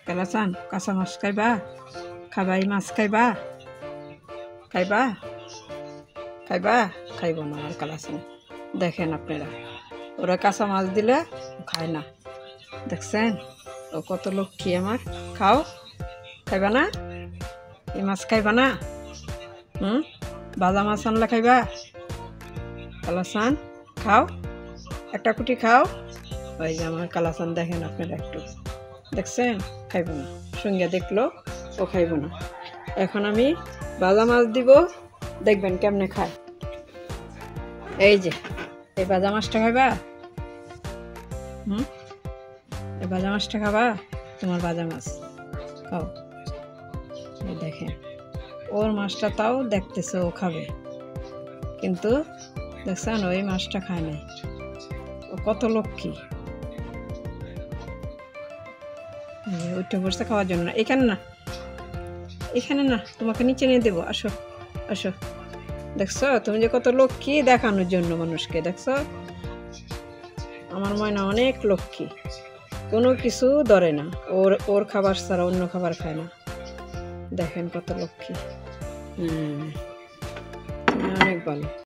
কালাচান কাঁচা মাছ খাইবা খাবা এই মাছ খাইবা খাইবা খাইবা খাইব না আর কালাচান দেখেন আপনারা ওরা কাঁচা মাছ দিলে খায় না দেখছেন ও কত লক্ষ্মী আমার খাও খাইবা না এই মাছ খাইবা না ভাজা মাছ আনলে খাইবা কালাচান খাও একটা কুটি খাও ওই যে আমার কালাচান দেখেন আপনারা একটু দেখছেন খাইব না সঙ্গে দেখলো ও খাইব না এখন আমি ভাজা মাছ দিব দেখবেন কেমনে খায় এই যে এই ভাজা মাছটা খাইবা এই ভাজা মাছটা খাবা তোমার ভাজা মাছ খাও এই দেখেন ওর মাছটা তাও দেখতেছে ও খাবে কিন্তু দেখছেন ওই মাছটা খায় নাই ও কত লক্ষ্মী ওইটা বসে খাওয়ার জন্য না এখানে না তোমাকে নিচে নিয়ে দেবো আসো আসো দেখছো তুমি যে কত লক্ষ্মী দেখানোর জন্য মানুষকে দেখছো আমার ময়না অনেক লক্ষ্মী কোনো কিছু ধরে না ওর খাবার ছাড়া অন্য খাবার খায় না দেখেন কত লক্ষ্মী অনেক ভালো।